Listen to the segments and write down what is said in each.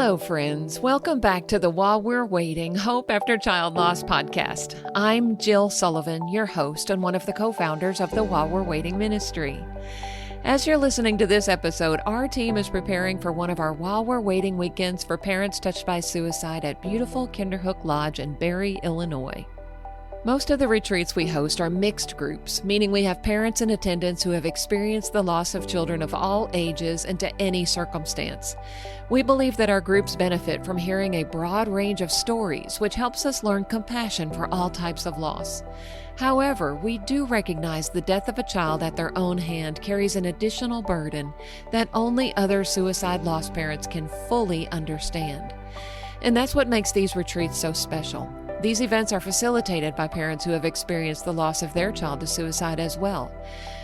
Hello, friends. Welcome back to the While We're Waiting Hope After Child Loss podcast. I'm Jill Sullivan, your host and one of the co-founders of the While We're Waiting ministry. As you're listening to this episode, our team is preparing for one of our While We're Waiting weekends for parents touched by suicide at beautiful Kinderhook Lodge in Barry, Illinois. Most of the retreats we host are mixed groups, meaning we have parents in attendance who have experienced the loss of children of all ages and to any circumstance. We believe that our groups benefit from hearing a broad range of stories, which helps us learn compassion for all types of loss. However, we do recognize the death of a child at their own hand carries an additional burden that only other suicide loss parents can fully understand. And that's what makes these retreats so special. These events are facilitated by parents who have experienced the loss of their child to suicide as well.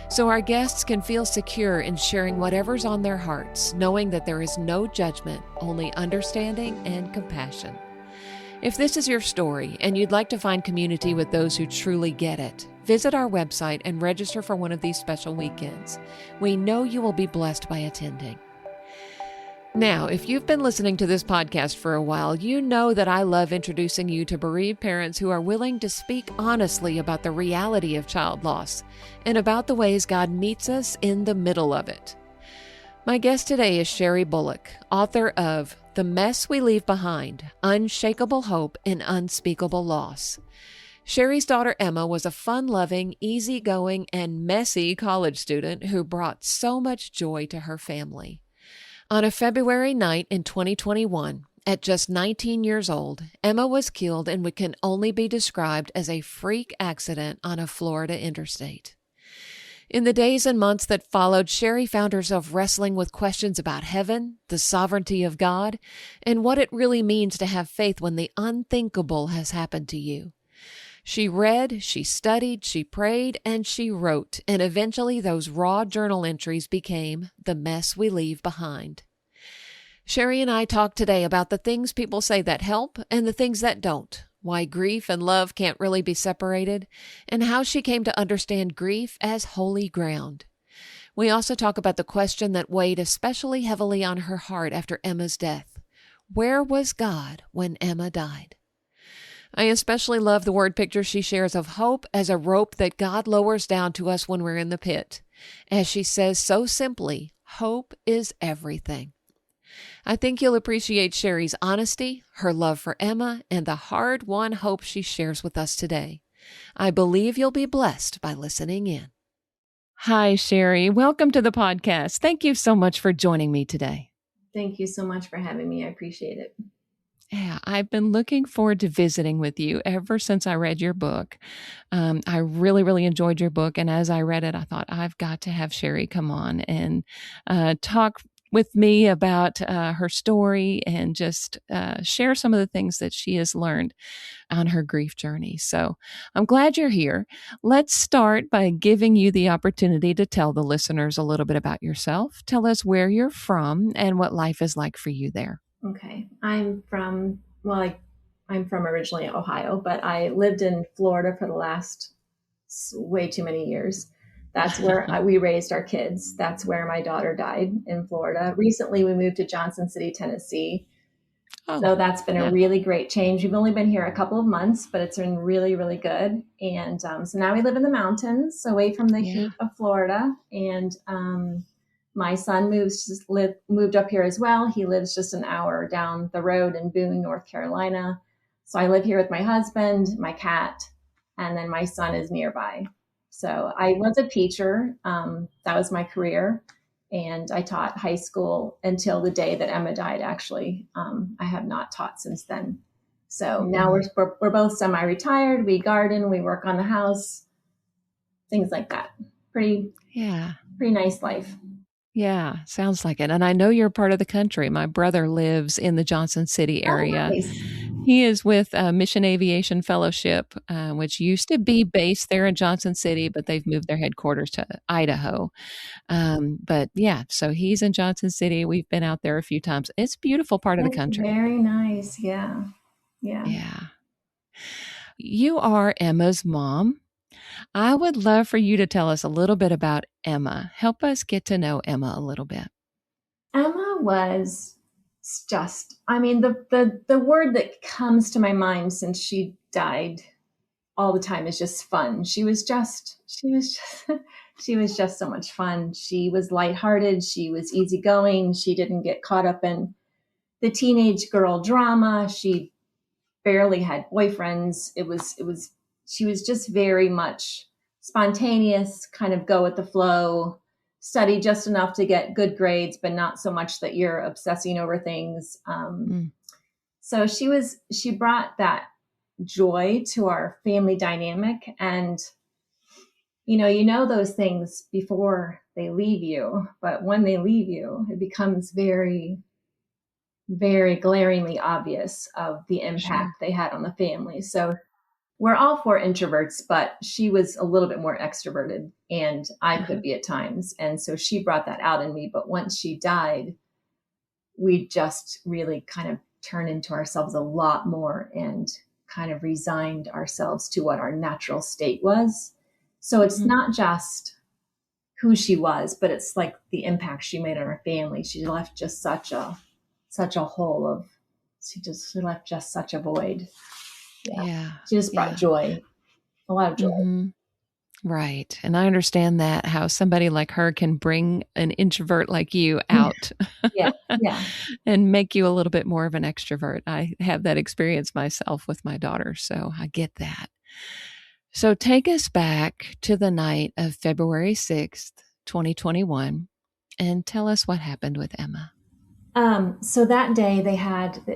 So our guests can feel secure in sharing whatever's on their hearts, knowing that there is no judgment, only understanding and compassion. If this is your story and you'd like to find community with those who truly get it, visit our website and register for one of these special weekends. We know you will be blessed by attending. Now, if you've been listening to this podcast for a while, you know that I love introducing you to bereaved parents who are willing to speak honestly about the reality of child loss and about the ways God meets us in the middle of it. My guest today is Sherry Bullock, author of The Mess We Leave Behind, Unshakable Hope and Unspeakable Loss. Sherry's daughter Emma was a fun-loving, easygoing, and messy college student who brought so much joy to her family. On a February night in 2021, at just 19 years old, Emma was killed in what can only be described as a freak accident on a Florida interstate. In the days and months that followed, Sherry found herself wrestling with questions about heaven, the sovereignty of God, and what it really means to have faith when the unthinkable has happened to you. She read, she studied, she prayed, and she wrote, and eventually those raw journal entries became The Mess We Leave Behind. Sherry and I talked today about the things people say that help and the things that don't, why grief and love can't really be separated, and how she came to understand grief as holy ground. We also talk about the question that weighed especially heavily on her heart after Emma's death. Where was God when Emma died? I especially love the word picture she shares of hope as a rope that God lowers down to us when we're in the pit. As she says so simply, hope is everything. I think you'll appreciate Sherry's honesty, her love for Emma, and the hard-won hope she shares with us today. I believe you'll be blessed by listening in. Hi, Sherry. Welcome to the podcast. Thank you so much for joining me today. Thank you so much for having me. I appreciate it. Yeah, I've been looking forward to visiting with you ever since I read your book. I really enjoyed your book. And as I read it, I thought, I've got to have Sherry come on and talk with me about her story and just share some of the things that she has learned on her grief journey. So I'm glad you're here. Let's start by giving you the opportunity to tell the listeners a little bit about yourself. Tell us where you're from and what life is like for you there. Okay. I'm from originally Ohio, but I lived in Florida for the last way too many years. That's where we raised our kids. That's where my daughter died, in Florida. Recently, we moved to Johnson City, Tennessee. So that's been a really great change. We've only been here a couple of months, but it's been really good. And so now we live in the mountains, away from the heat of Florida. And my son moved up here as well. He lives just an hour down the road in Boone, North Carolina. So I live here with my husband, my cat, and then my son is nearby. So I was a teacher. That was my career. And I taught high school until the day that Emma died, actually. I have not taught since then. So now we're both semi-retired. We garden, we work on the house, things like that. Pretty nice life. Yeah, sounds like it. And I know you're part of the country. My brother lives in the Johnson City area. Oh, nice. He is with Mission Aviation Fellowship, which used to be based there in Johnson City, but they've moved their headquarters to Idaho. But yeah, so he's in Johnson City. We've been out there a few times. It's a beautiful part of the country. Very nice. Yeah. You are Emma's mom. I would love for you to tell us a little bit about Emma. Help us get to know Emma a little bit. Emma was it's just, I mean, the word that comes to my mind since she died all the time is just fun. She was just so much fun. She was lighthearted. She was easygoing. She didn't get caught up in the teenage girl drama. She barely had boyfriends. She was just very much spontaneous, kind of go with the flow, study just enough to get good grades, but not so much that you're obsessing over things. So she brought that joy to our family dynamic. And, you know those things before they leave you, but when they leave you, it becomes very, very glaringly obvious of the impact they had on the family. So we're all four introverts, but she was a little bit more extroverted, and I could be at times. And so she brought that out in me. But once she died, we just really kind of turned into ourselves a lot more and kind of resigned ourselves to what our natural state was. So it's not just who she was, but it's like the impact she made on our family. She left just such a hole of, she left just such a void. Yeah. She just brought joy, a lot of joy. Mm-hmm. Right. And I understand that, how somebody like her can bring an introvert like you out Yeah. and make you a little bit more of an extrovert. I have that experience myself with my daughter, so I get that. So take us back to the night of February 6th, 2021, and tell us what happened with Emma. So that day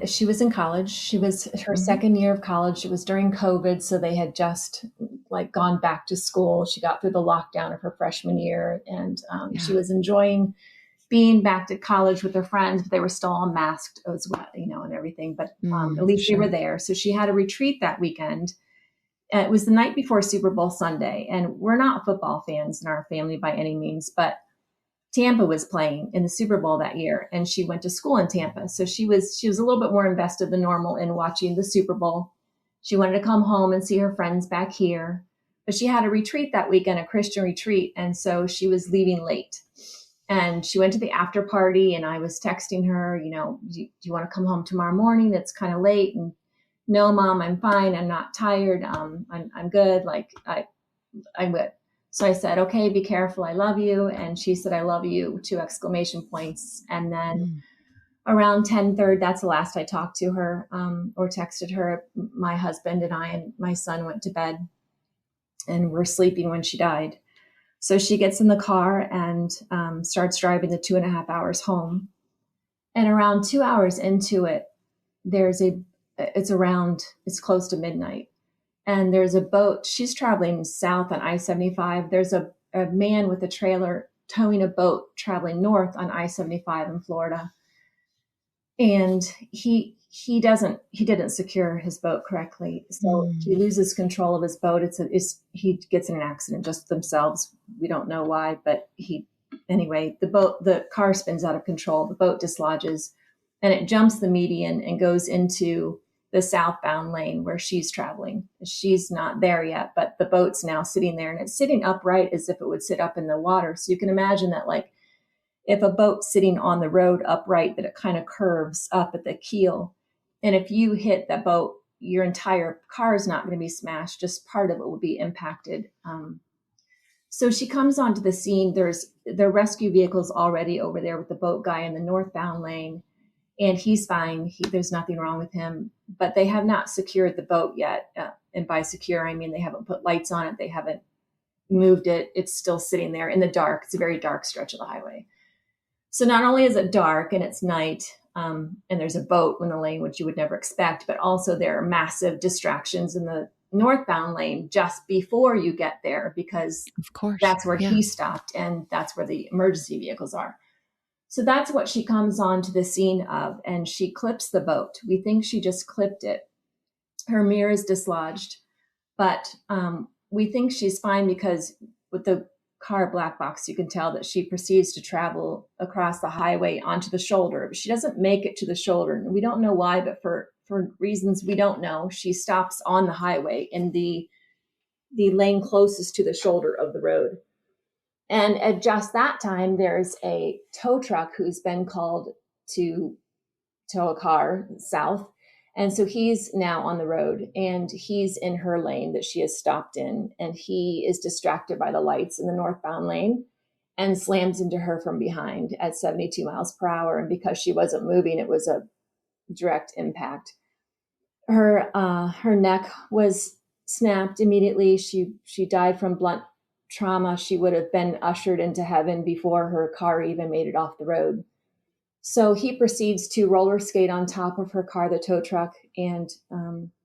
she was in college. She was her second year of college. It was during COVID. So they had just gone back to school. She got through the lockdown of her freshman year, and she was enjoying being back to college with her friends, but they were still all masked as well, and everything, but at least they were there. So she had a retreat that weekend. It was the night before Super Bowl Sunday, and we're not football fans in our family by any means, but Tampa was playing in the Super Bowl that year, and she went to school in Tampa. So she was a little bit more invested than normal in watching the Super Bowl. She wanted to come home and see her friends back here, but she had a retreat that weekend, a Christian retreat. And so she was leaving late, and she went to the after party, and I was texting her, do you want to come home tomorrow morning? It's kind of late. And no, Mom, I'm fine. I'm not tired. I'm good. I would. So I said, okay, be careful. I love you. And she said, I love you, 2 exclamation points. And then around 10:30, that's the last I talked to her or texted her. My husband and I and my son went to bed and were sleeping when she died. So she gets in the car and starts driving the 2.5 hours home. And around 2 hours into it, it's close to midnight. And there's a boat. She's traveling south on I-75. There's a man with a trailer towing a boat traveling north on I-75 in Florida. And he didn't secure his boat correctly. So he loses control of his boat. He gets in an accident just themselves. We don't know why, but the car spins out of control. The boat dislodges, and it jumps the median and goes into the southbound lane where she's traveling. She's not there yet, but the boat's now sitting there, and it's sitting upright as if it would sit up in the water. So you can imagine that, if a boat's sitting on the road upright, that it kind of curves up at the keel. And if you hit that boat, your entire car is not going to be smashed. Just part of it will be impacted. So she comes onto the scene. There's the rescue vehicles already over there with the boat guy in the northbound lane. And he's fine. There's nothing wrong with him, but they have not secured the boat yet. And by secure, I mean they haven't put lights on it. They haven't moved it. It's still sitting there in the dark. It's a very dark stretch of the highway. So not only is it dark and it's night, and there's a boat in the lane, which you would never expect, but also there are massive distractions in the northbound lane just before you get there, because of course that's where he stopped, and that's where the emergency vehicles are. So that's what she comes onto the scene of, and she clips the boat. We think she just clipped it. Her mirror is dislodged, but we think she's fine because with the car black box, you can tell that she proceeds to travel across the highway onto the shoulder. But she doesn't make it to the shoulder. And we don't know why, but for reasons we don't know, she stops on the highway in the lane closest to the shoulder of the road. And at just that time, there's a tow truck who's been called to tow a car south. And so he's now on the road and he's in her lane that she has stopped in. And he is distracted by the lights in the northbound lane and slams into her from behind at 72 miles per hour. And because she wasn't moving, it was a direct impact. Her neck was snapped immediately. She died from blunt trauma. She would have been ushered into heaven before her car even made it off the road. So he proceeds to roller skate on top of her car, the tow truck, and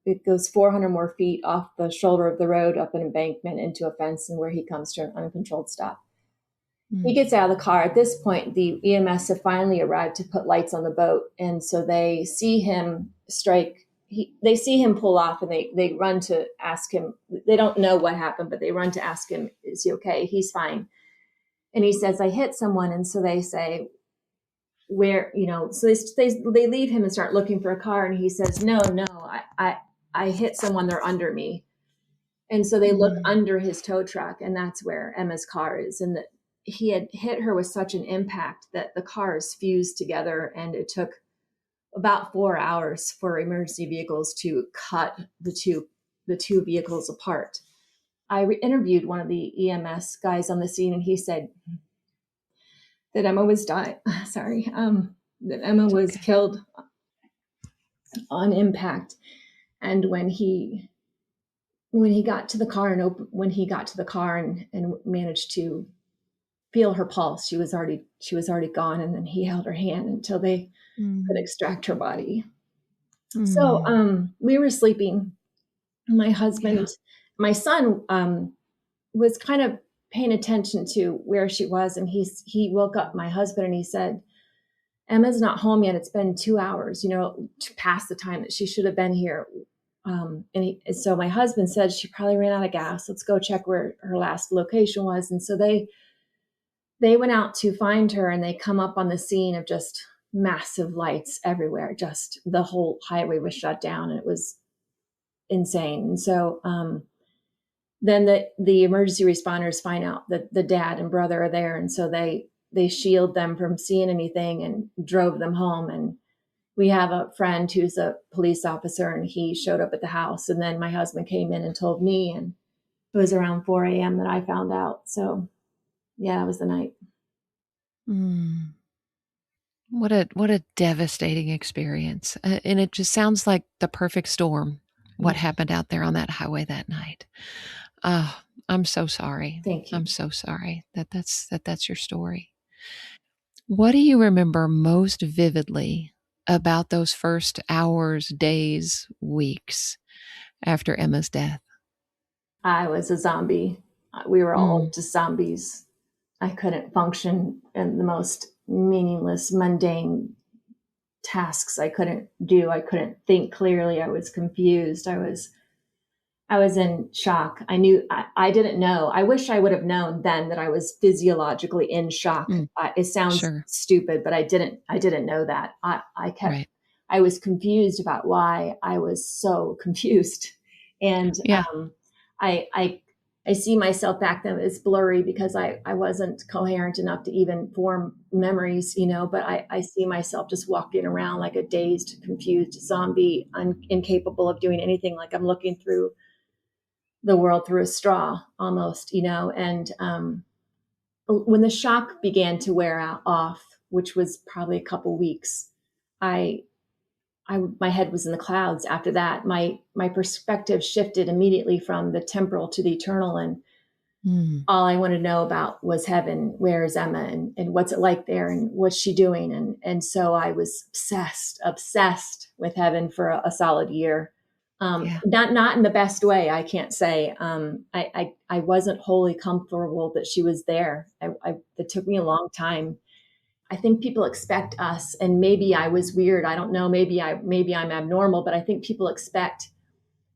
it goes 400 more feet off the shoulder of the road, up an embankment into a fence, and where he comes to an uncontrolled stop. He gets out of the car. At this point, the EMS have finally arrived to put lights on the boat, and so they see him strike. They see him pull off, and they run to ask him. They don't know what happened, but they run to ask him, "Is he okay?" He's fine, and he says, "I hit someone," and so they say, where, so they leave him and start looking for a car. And he says, no, I hit someone, they're under me. And so they look under his tow truck, and that's where Emma's car is. And that he had hit her with such an impact that the cars fused together. And it took about 4 hours for emergency vehicles to cut the two vehicles apart. I interviewed one of the EMS guys on the scene, and he said that Emma was that Emma was killed on impact. And when he got to the car and managed to feel her pulse, she was already gone. And then he held her hand until they could extract her body. So we were sleeping. My husband, my son was kind of paying attention to where she was. And he woke up my husband and he said, "Emma's not home yet. It's been 2 hours, past the time that she should have been here." So my husband said, "She probably ran out of gas. Let's go check where her last location was." And so they went out to find her, and they come up on the scene of just massive lights everywhere. Just the whole highway was shut down, and it was insane. And so, then the emergency responders find out that the dad and brother are there. And so they shield them from seeing anything and drove them home. And we have a friend who's a police officer, and he showed up at the house. And then my husband came in and told me, and it was around 4 a.m. that I found out. So yeah, that was the night. What a devastating experience. And it just sounds like the perfect storm, what happened out there on that highway that night. I'm so sorry. Thank you. I'm so sorry that's your story. What do you remember most vividly about those first hours, days, weeks after Emma's death? I was a zombie. We were all just zombies. I couldn't function in the most meaningless, mundane tasks. I couldn't think clearly. I was confused. I was in shock. I didn't know. I wish I would have known then that I was physiologically in shock. It sounds stupid, but I didn't know that. I was confused about why I was so confused. And I see myself back then as blurry because I wasn't coherent enough to even form memories, but I see myself just walking around like a dazed, confused zombie, incapable of doing anything, like I'm looking through the world through a straw almost, and when the shock began to wear off, which was probably a couple weeks, my head was in the clouds. After that, my perspective shifted immediately from the temporal to the eternal, and all I wanted to know about was heaven. Where is Emma, and what's it like there, and what's she doing? And so I was obsessed with heaven for a solid year. Not in the best way, I can't say. I wasn't wholly comfortable that she was there. It took me a long time. I think people expect us, and maybe I was weird. I don't know. Maybe I'm abnormal, but I think people expect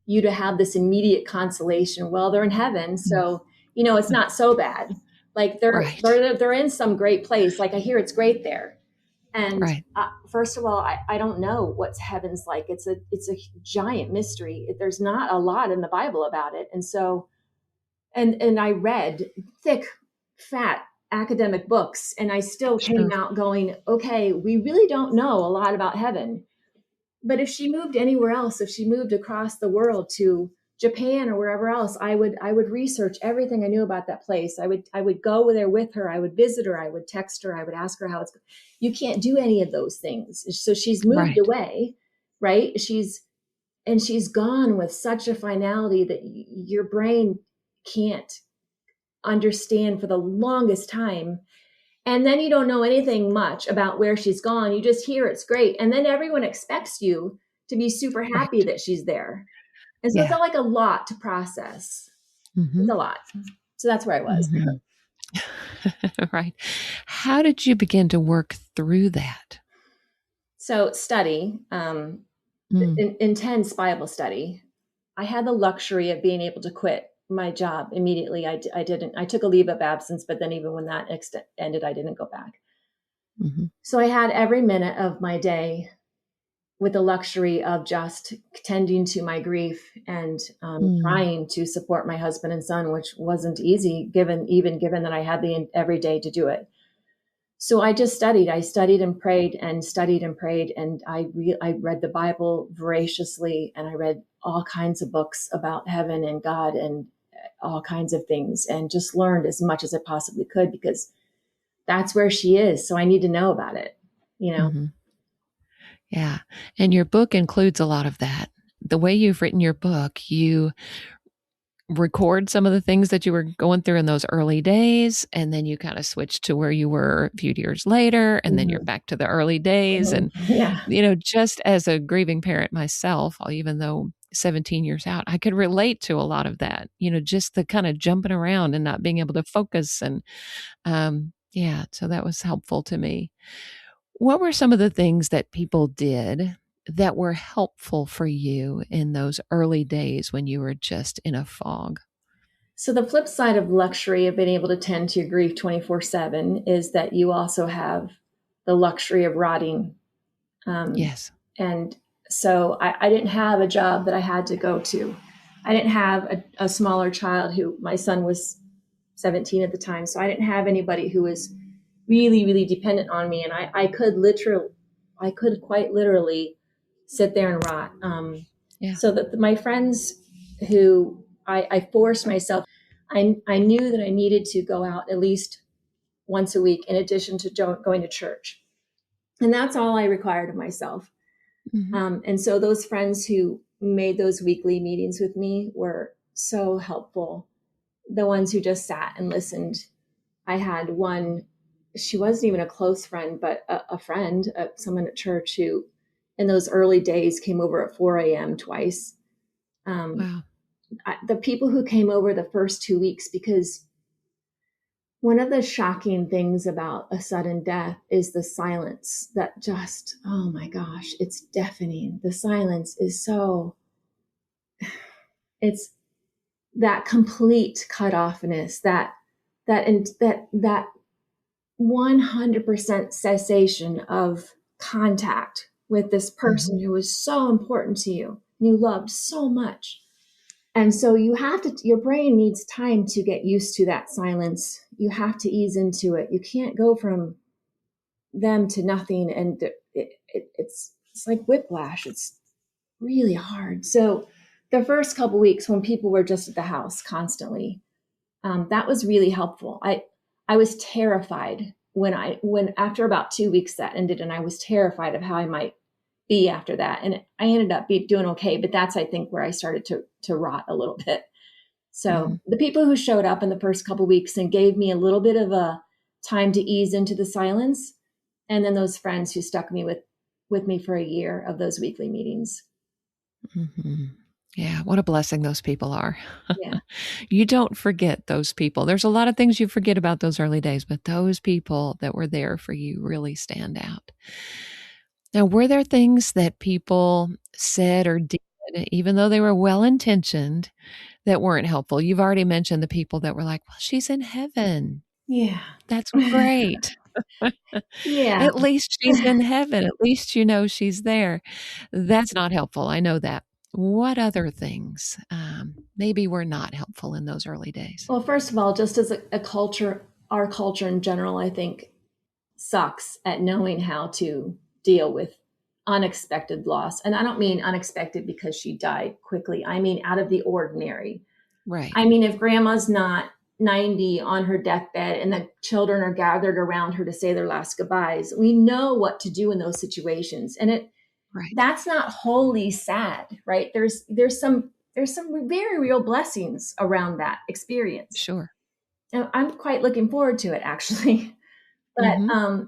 you to have this immediate consolation. Well, they're in heaven, so it's not so bad. Like they're in some great place. Like I hear it's great there. And first of all, I don't know what heaven's like. It's a giant mystery. There's not a lot in the Bible about it. And so, and I read thick, fat academic books, and I still came Sure. out going, okay, we really don't know a lot about heaven. But if she moved anywhere else, if she moved across the world to Japan or wherever else, I would research everything I knew about that place. I would go there with her. I would visit her. I would text her. I would ask her how it's. You can't do any of those things. So she's moved Right. away, right? She's gone with such a finality that your brain can't understand for the longest time. And then you don't know anything much about where she's gone. You just hear it's great. And then everyone expects you to be super happy Right. that she's there. And so it Yeah. felt like a lot to process. Mm-hmm. It's a lot. So that's where I was. Mm-hmm. Right. How did you begin to work through that? So study, Mm. intense Bible study. I had the luxury of being able to quit my job immediately. I didn't. I took a leave of absence, but then even when that ended, I didn't go back. Mm-hmm. So I had every minute of my day with the luxury of just tending to my grief and trying to support my husband and son, which wasn't easy given that I had the every day to do it. So I just studied. I studied and prayed and studied and prayed, and I read the Bible voraciously, and I read all kinds of books about heaven and God and all kinds of things, and just learned as much as I possibly could because that's where she is. So I need to know about it, you know. Mm-hmm. Yeah. And your book includes a lot of that. The way you've written your book, you record some of the things that you were going through in those early days, and then you kind of switch to where you were a few years later, and then you're back to the early days. And, Yeah. just as a grieving parent myself, even though 17 years out, I could relate to a lot of that, just the kind of jumping around and not being able to focus. And yeah, so that was helpful to me. What were some of the things that people did that were helpful for you in those early days when you were just in a fog? So the flip side of luxury of being able to tend to your grief 24/7 is that you also have the luxury of rotting. Yes. And so I didn't have a job that I had to go to. I didn't have a smaller child my son was 17 at the time. So I didn't have anybody who was really, really dependent on me. And I could quite literally sit there and rot. Yeah. So that my friends who I forced myself, I knew that I needed to go out at least once a week in addition to going to church. And that's all I required of myself. Mm-hmm. And so those friends who made those weekly meetings with me were so helpful. The ones who just sat and listened. I had one, she wasn't even a close friend, but a friend, someone at church who in those early days came over at 4 a.m. twice. Wow. The people who came over the first 2 weeks, because one of the shocking things about a sudden death is the silence that just, oh my gosh, it's deafening. The silence is it's that complete cutoffness, that 100% cessation of contact with this person who was so important to you, and you loved so much. And so your brain needs time to get used to that silence. You have to ease into it. You can't go from them to nothing. And it's like whiplash. It's really hard. So the first couple weeks when people were just at the house constantly, that was really helpful. I was terrified when after about 2 weeks that ended, and I was terrified of how I might be after that. And I ended up doing okay, but that's, I think, where I started to rot a little bit. So the people who showed up in the first couple of weeks and gave me a little bit of a time to ease into the silence. And then those friends who stuck with me for a year of those weekly meetings. Mm-hmm. Yeah. What a blessing those people are. Yeah. You don't forget those people. There's a lot of things you forget about those early days, but those people that were there for you really stand out. Now, were there things that people said or did, even though they were well-intentioned, that weren't helpful? You've already mentioned the people that were like, well, she's in heaven. Yeah. That's great. Yeah. At least she's in heaven. At least she's there. That's not helpful. I know that. What other things maybe were not helpful in those early days? Well, first of all, just as a culture, our culture in general, I think, sucks at knowing how to deal with unexpected loss. And I don't mean unexpected because she died quickly. I mean out of the ordinary. Right. I mean, if grandma's not 90 on her deathbed and the children are gathered around her to say their last goodbyes, we know what to do in those situations. And that's not wholly sad, right? There's some very real blessings around that experience. Sure. And I'm quite looking forward to it, actually. But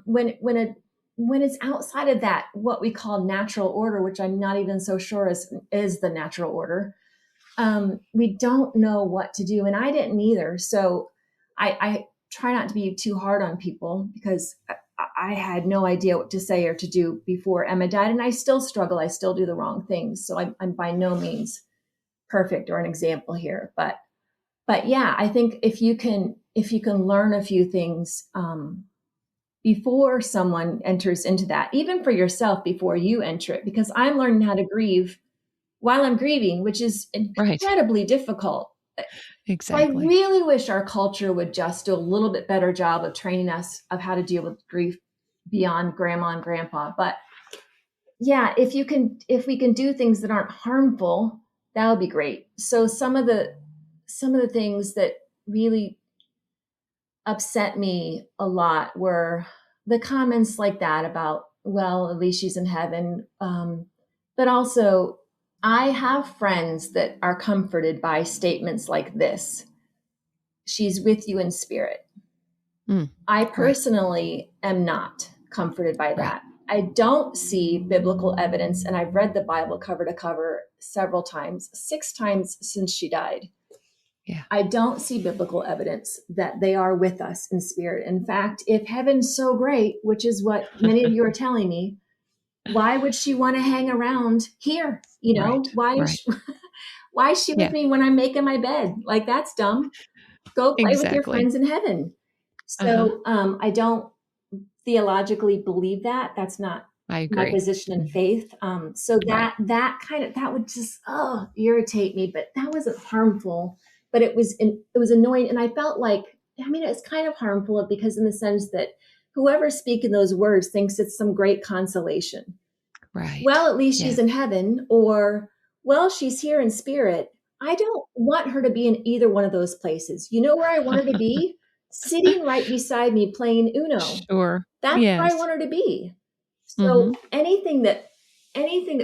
when it's outside of that, what we call natural order, which I'm not even so sure is the natural order, we don't know what to do. And I didn't either. So I try not to be too hard on people, because I had no idea what to say or to do before Emma died. And I still struggle. I still do the wrong things. So I'm by no means perfect or an example here. But yeah, I think if you can learn a few things before someone enters into that, even for yourself before you enter it, because I'm learning how to grieve while I'm grieving, which is incredibly difficult. Exactly. I really wish our culture would just do a little bit better job of training us of how to deal with grief beyond grandma and grandpa. But yeah, if we can do things that aren't harmful, that would be great. So some of the things that really upset me a lot were the comments like that about, well, at least she's in heaven. But also, I have friends that are comforted by statements like this: she's with you in spirit. I personally am not comforted by that. I don't see biblical evidence, and I've read the Bible cover to cover several times, 6 times since she died. Yeah. I don't see biblical evidence that they are with us in spirit. In fact, if heaven's so great, which is what many of you are telling me, why would she want to hang around here? You know, why is she with me when I'm making my bed? Like, that's dumb. Go play with your friends in heaven. So I don't theologically believe that. That's not my position in faith. So that would just irritate me. But that wasn't harmful. But it was annoying, and I felt like, I mean, it's kind of harmful because in the sense that whoever's speaking those words thinks it's some great consolation. Right. Well, at least she's in heaven, or, well, she's here in spirit. I don't want her to be in either one of those places. You know where I want her to be? Sitting right beside me playing Uno. Sure. That's where I want her to be. So anything that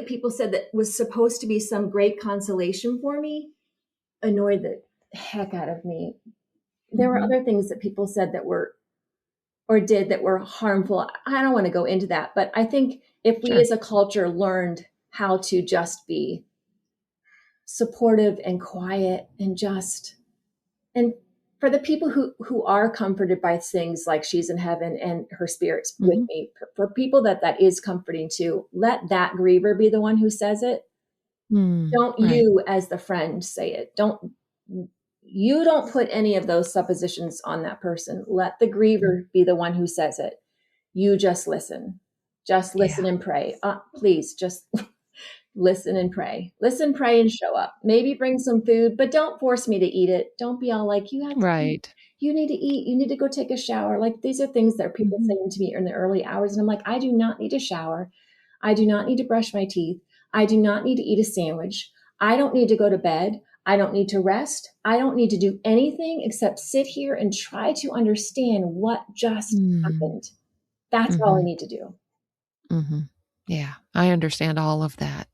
people said that was supposed to be some great consolation for me annoyed the heck out of me. There were other things that people said that were or did that were harmful. I don't want to go into that, but I think if we as a culture learned how to just be supportive and quiet and for the people who are comforted by things like she's in heaven and her spirit's with me, for people that is comforting too, let that griever be the one who says it. Don't you as the friend say it. You don't put any of those suppositions on that person. Let the griever be the one who says it. You just listen. Just listen and pray. Please just listen and pray. Listen, pray, and show up. Maybe bring some food, but don't force me to eat it. Don't be all like, you have to eat. You need to eat. You need to go take a shower. Like, these are things that people saying to me in the early hours. And I'm like, I do not need a shower. I do not need to brush my teeth. I do not need to eat a sandwich. I don't need to go to bed. I don't need to rest. I don't need to do anything except sit here and try to understand what just happened. That's all I need to do. Yeah, I understand all of that.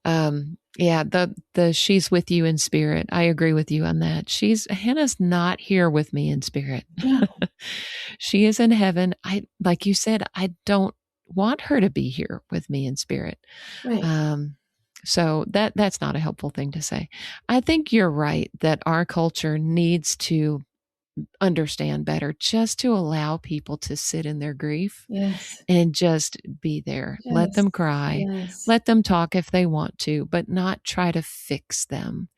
The she's with you in spirit. I agree with you on that. Hannah's not here with me in spirit. No. She is in heaven. Like you said, I don't want her to be here with me in spirit. Right. So that's not a helpful thing to say. I think you're right that our culture needs to understand better, just to allow people to sit in their grief and just be there. Let them cry, let them talk if they want to, but not try to fix them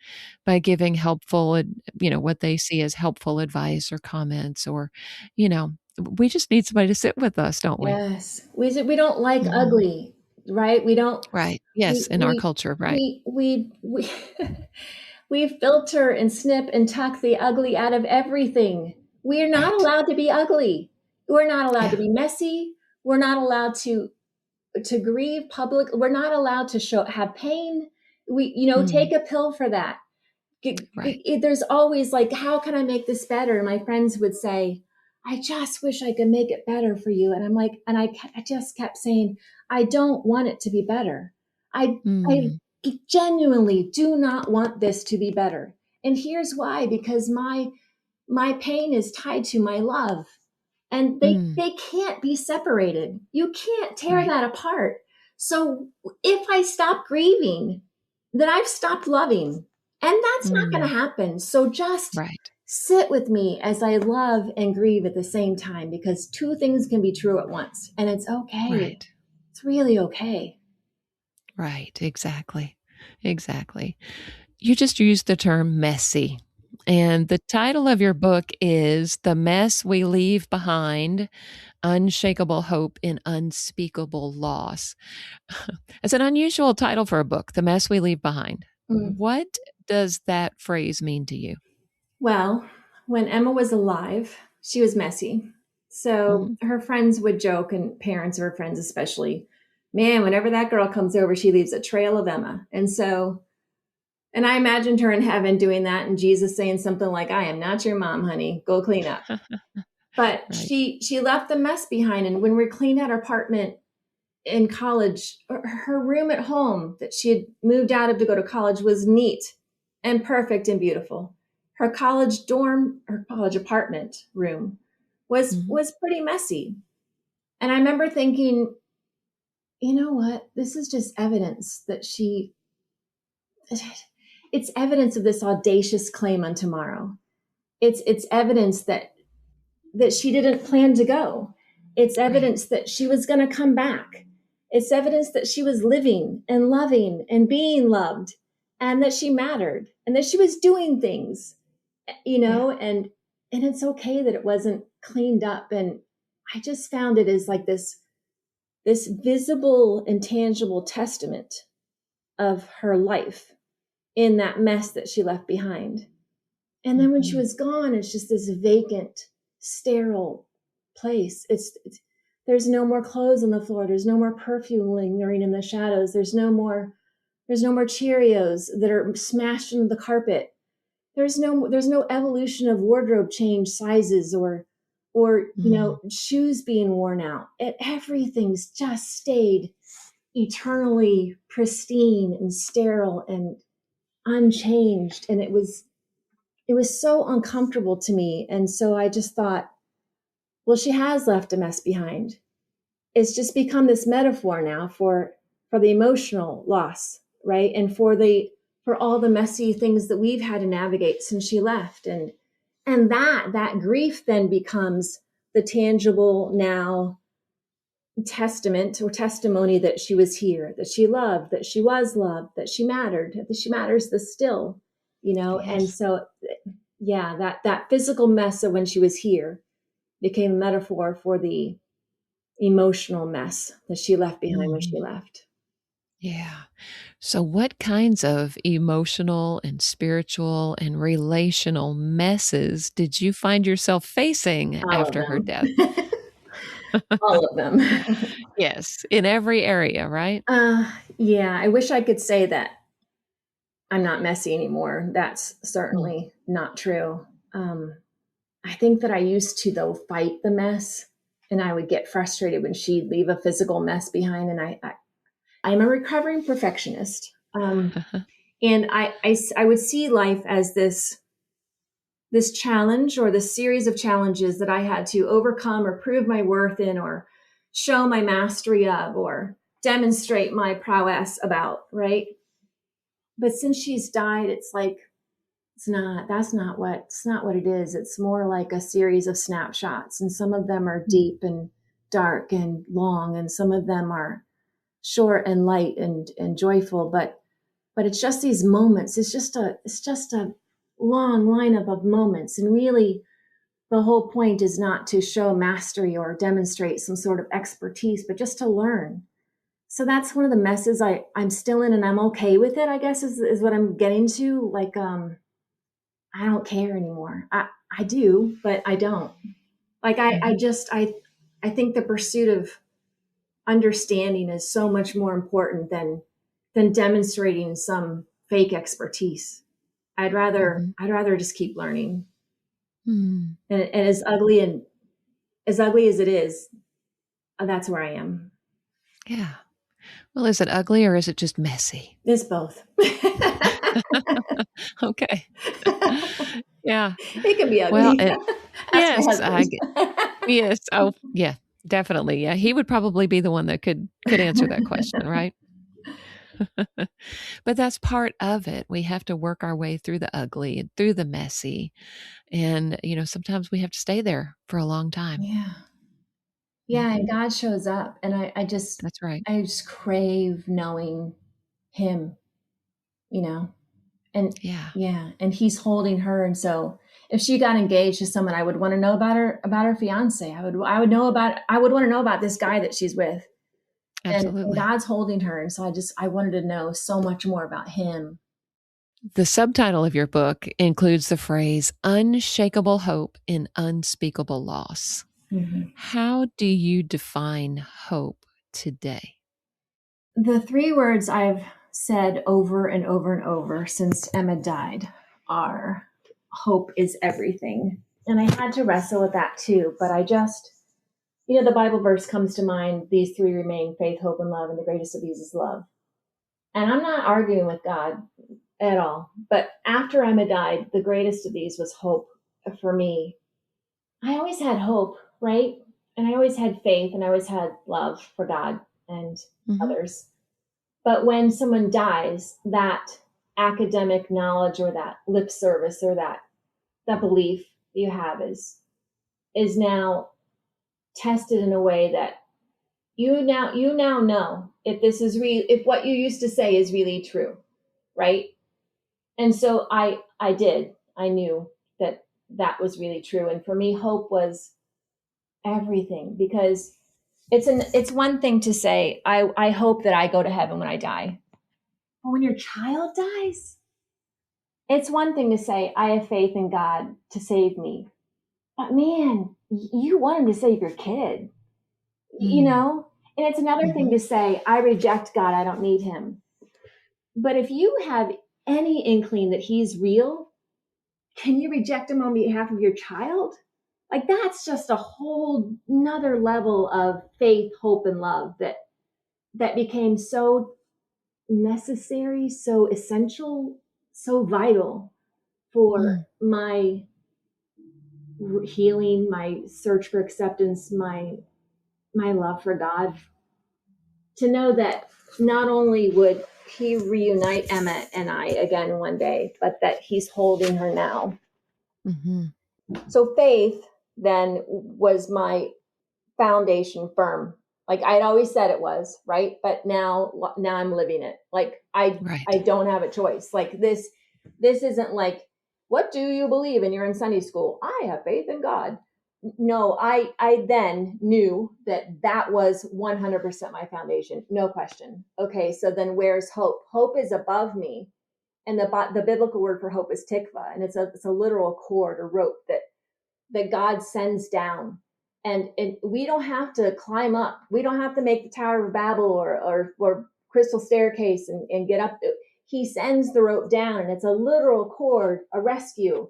by giving helpful, what they see as helpful advice or comments, or, we just need somebody to sit with us, don't we? Yes. We don't like ugly, right? We don't. Right. Yes. In our culture. Right. We filter and snip and tuck the ugly out of everything. We're not Right. allowed to be ugly. We're not allowed to Yeah. be messy. We're not allowed to grieve public. We're not allowed to have pain. We, Mm, take a pill for that. right. There's always like, how can I make this better? And my friends would say, I just wish I could make it better for you. And I'm like, and I just kept saying, I don't want it to be better. I Mm, genuinely do not want this to be better. And here's why, because my pain is tied to my love, and mm, they can't be separated. You can't tear right. that apart. So if I stop grieving, then I've stopped loving, and that's not going to Mm, happen. So just right. sit with me as I love and grieve at the same time, because two things can be true at once, and it's okay. Right. It's really okay. Right. Exactly. Exactly. You just used the term messy. And the title of your book is The Mess We Leave Behind: Unshakable Hope in Unspeakable Loss. It's an unusual title for a book, The Mess We Leave Behind. Mm. What does that phrase mean to you? Well, when Emma was alive, she was messy. So Mhm. her friends would joke, and parents of her friends especially, man, whenever that girl comes over, she leaves a trail of Emma. And I imagined her in heaven doing that, and Jesus saying something like, I am not your mom, honey. Go clean up. But Right. she left the mess behind. And when we cleaned out her apartment in college, her room at home that she had moved out of to go to college was neat and perfect and beautiful. Her college apartment room Mhm. was pretty messy. And I remember thinking, you know what? This is just evidence that it's evidence of this audacious claim on tomorrow. It's evidence that she didn't plan to go. It's Right. evidence that she was going to come back. It's evidence that she was living and loving and being loved, and that she mattered, and that she was doing things, Yeah. and it's okay that it wasn't cleaned up. And I just found it as like this visible and tangible testament of her life in that mess that she left behind. And then when she Mhm. was gone, it's just this vacant, sterile place. There's no more clothes on the floor. There's no more perfume lingering in the shadows. There's no more Cheerios that are smashed into the carpet. There's no evolution of wardrobe change sizes, or Mm. shoes being worn out. Everything's just stayed eternally pristine and sterile and unchanged. And it was so uncomfortable to me. And so I just thought, well, she has left a mess behind. It's just become this metaphor now for the emotional loss, right? And for all the messy things that we've had to navigate since she left. And that grief then becomes the tangible now testament or testimony that she was here, that she loved, that she was loved, that she mattered, that she matters the still, and Yes. so yeah, that physical mess of when she was here became a metaphor for the emotional mess that she left behind when she Mhm. left. Yeah. So, what kinds of emotional and spiritual and relational messes did you find yourself facing All of after her them. death? All of them. Yes, in every area, right? Yeah, I wish I could say that I'm not messy anymore. That's Mm. certainly not true. Um, I think that I used to, though, fight the mess, and I would get frustrated when she'd leave a physical mess behind. And I'm a recovering perfectionist. And I would see life as this challenge, or this series of challenges that I had to overcome or prove my worth in, or show my mastery of, or demonstrate my prowess about, right? But since she's died, it's like it's not what it is. It's more like a series of snapshots, and some of them are Mm. deep and dark and long, and some of them are short and light and joyful, but it's just these moments. It's just a long lineup of moments. And really, the whole point is not to show mastery or demonstrate some sort of expertise, but just to learn. So that's one of the messes I'm still in, and I'm okay with it, I guess, is what I'm getting to. Like, I don't care anymore. I do, but I don't. Like, I think the pursuit of understanding is so much more important than demonstrating some fake expertise. I'd rather just keep learning. Mm. And as ugly as it is, that's where I am. Yeah. Well, is it ugly or is it just messy? It's both. Okay. Yeah. It can be Well, ugly. That's my yes, husband. yes. Oh, yeah, definitely. Yeah, he would probably be the one that could answer that question, right? But that's part of it. We have to work our way through the ugly and through the messy. And, sometimes we have to stay there for a long time. Yeah. Yeah. And Mhm. God shows up, and I That's right. just crave knowing him, and Yeah. yeah. And he's holding her. And so if she got engaged to someone, I would want to know about her fiance. I would want to know about this guy that she's with. And Absolutely. God's holding her. And so I wanted to know so much more about him. The subtitle of your book includes the phrase Unshakable Hope in Unspeakable Loss. Mm-hmm. How do you define hope today? The three words I've said over and over and over since Emma died are hope is everything. And I had to wrestle with that too. But I just, the Bible verse comes to mind: these three remain, faith, hope, and love. And the greatest of these is love. And I'm not arguing with God at all. But after Emma died, the greatest of these was hope for me. I always had hope, right? And I always had faith, and I always had love for God and Mm-hmm. others. But when someone dies, that academic knowledge or that lip service or that belief you have is now tested in a way that you now know if this is real, if what you used to say is really true, right? And so I knew that was really true. And for me, hope was everything, because it's one thing to say, I hope that I go to heaven when I die. But when your child dies, it's one thing to say, I have faith in God to save me. But man, you want him to save your kid, And it's another thing to say, I reject God, I don't need him. But if you have any inkling that he's real, can you reject him on behalf of your child? Like, that's just a whole nother level of faith, hope, and love that became so necessary, so essential, so vital for my healing, my search for acceptance, my love for God. To know that not only would he reunite Emma and I again one day, but that he's holding her now. Mm-hmm. So faith then was my foundation firm. Like I'd always said it was, right? But now I'm living it. Like I don't have a choice. Like this isn't like, what do you believe? And you're in Sunday school. I have faith in God. No, I then knew that was 100% my foundation. No question. Okay. So then where's hope? Hope is above me. And the biblical word for hope is tikva. And it's a literal cord or rope that God sends down. And we don't have to climb up. We don't have to make the Tower of Babel or crystal staircase and get up. He sends the rope down, and it's a literal cord, a rescue,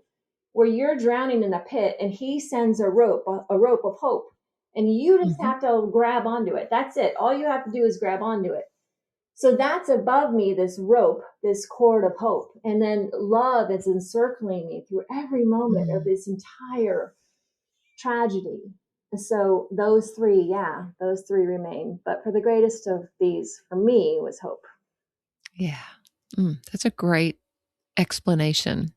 where you're drowning in a pit, and he sends a rope of hope. And you just have to grab onto it. That's it. All you have to do is grab onto it. So that's above me, this rope, this cord of hope. And then love is encircling me through every moment of this entire tragedy. So those three remain. But for the greatest of these, for me, was hope. Yeah. That's a great explanation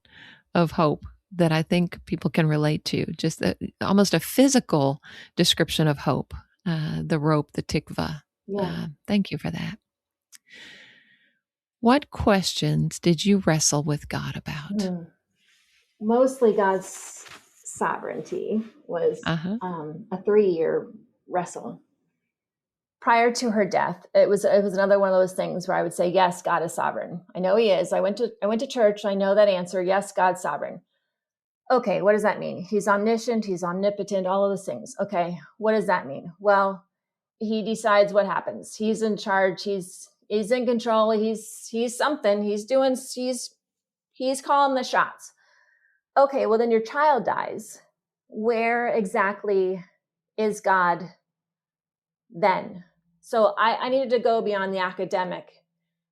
of hope that I think people can relate to. Just almost a physical description of hope, the rope, the tikva. Yeah. Thank you for that. What questions did you wrestle with God about? Mostly God's sovereignty was a 3-year wrestle. Prior to her death, it was another one of those things where I would say, yes, God is sovereign. I know he is. I went to church. I know that answer. Yes, God's sovereign. Okay, what does that mean? He's omniscient, he's omnipotent, all of those things. Okay, what does that mean? Well, he decides what happens. He's in charge. He's in control. He's something. He's calling the shots. Okay, well then your child dies. Where exactly is God then? So I needed to go beyond the academic,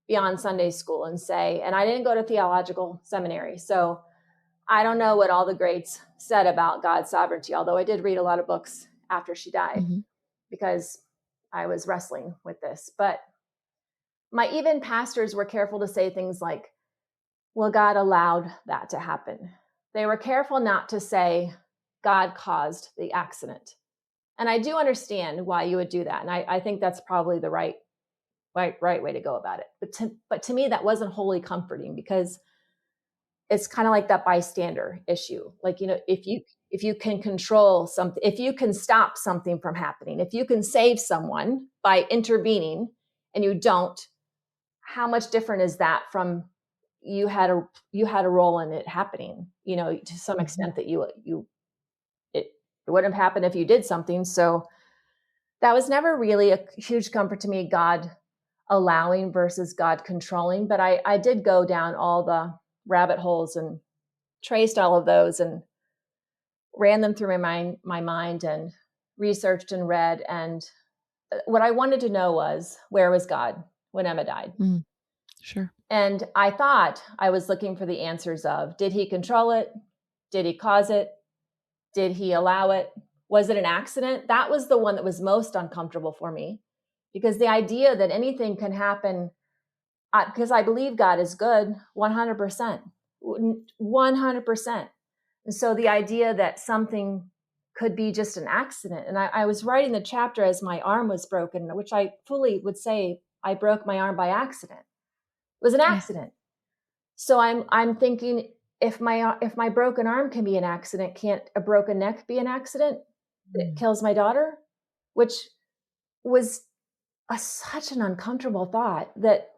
beyond Sunday school, and say, and I didn't go to theological seminary, so I don't know what all the greats said about God's sovereignty, although I did read a lot of books after she died because I was wrestling with this. But my even pastors were careful to say things like, well, God allowed that to happen. They were careful not to say God caused the accident. And I do understand why you would do that. And I think that's probably the right way to go about it. But to me, that wasn't wholly comforting, because it's kind of like that bystander issue. Like, if you can control something, if you can stop something from happening, if you can save someone by intervening and you don't, how much different is that from you had a role in it happening, to some extent, that it wouldn't have happened if you did something. So that was never really a huge comfort to me, God allowing versus God controlling. But I did go down all the rabbit holes and traced all of those and ran them through my mind and researched and read. And what I wanted to know was, where was God when Emma died? Sure. And I thought I was looking for the answers of, did he control it? Did he cause it? Did he allow it? Was it an accident? That was the one that was most uncomfortable for me, because the idea that anything can happen, because I believe God is good, 100%, 100%. And so the idea that something could be just an accident. And I was writing the chapter as my arm was broken, which I fully would say I broke my arm by accident. It was an accident. So I'm thinking, if my broken arm can be an accident, can't a broken neck be an accident that kills my daughter? Which was such an uncomfortable thought, that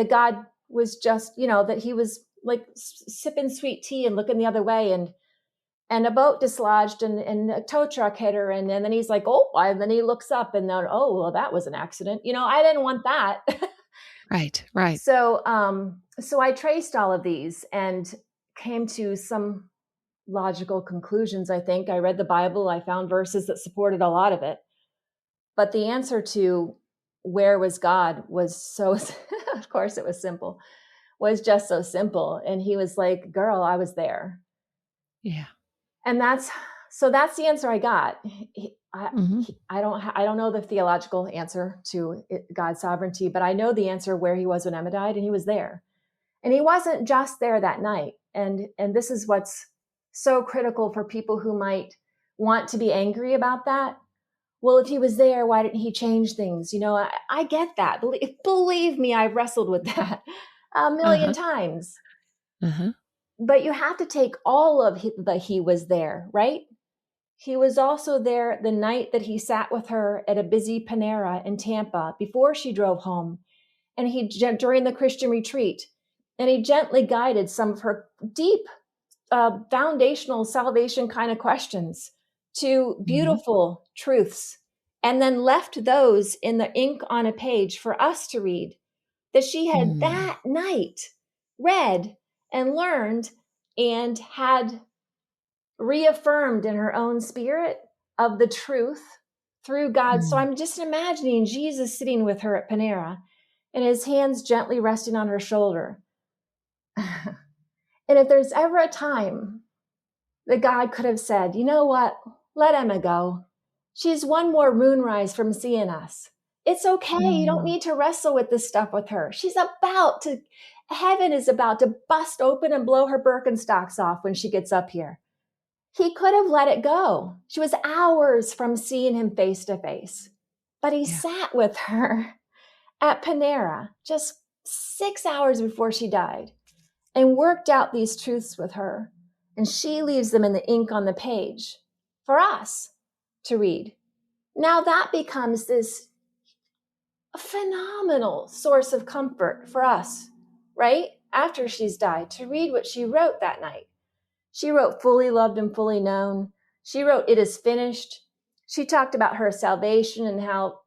God was just, that he was like sipping sweet tea and looking the other way, and a boat dislodged and a tow truck hit her. And then he's like, oh, and then he looks up and then, oh, well, that was an accident. I didn't want that. Right. So I traced all of these and came to some logical conclusions. I think I read the Bible. I found verses that supported a lot of it. But the answer to where was God was so, of course it was simple, was just so simple. And he was like, girl, I was there. Yeah. And that's the answer I got. I don't know the theological answer to God's sovereignty, but I know the answer where he was when Emma died, and he was there. And he wasn't just there that night. And this is what's so critical for people who might want to be angry about that. Well, if he was there, why didn't he change things? I get that. Believe me, I've wrestled with that a million times. But you have to take all of he was there, right? He was also there the night that he sat with her at a busy Panera in Tampa before she drove home, and during the Christian retreat, and he gently guided some of her deep, foundational salvation kind of questions to beautiful truths, and then left those in the ink on a page for us to read, that she had that night read and learned and had reaffirmed in her own spirit of the truth through God. So I'm just imagining Jesus sitting with her at Panera and his hands gently resting on her shoulder. And if there's ever a time that God could have said, you know what, let Emma go. She's one more moonrise from seeing us. It's okay. You don't need to wrestle with this stuff with her. Heaven is about to bust open and blow her Birkenstocks off when she gets up here. He could have let it go. She was hours from seeing him face to face, but he sat with her at Panera just 6 hours before she died and worked out these truths with her. And she leaves them in the ink on the page for us to read. Now that becomes this phenomenal source of comfort for us, right? After she's died, to read what she wrote that night. She wrote fully loved and fully known. She wrote it is finished. She talked about her salvation and how,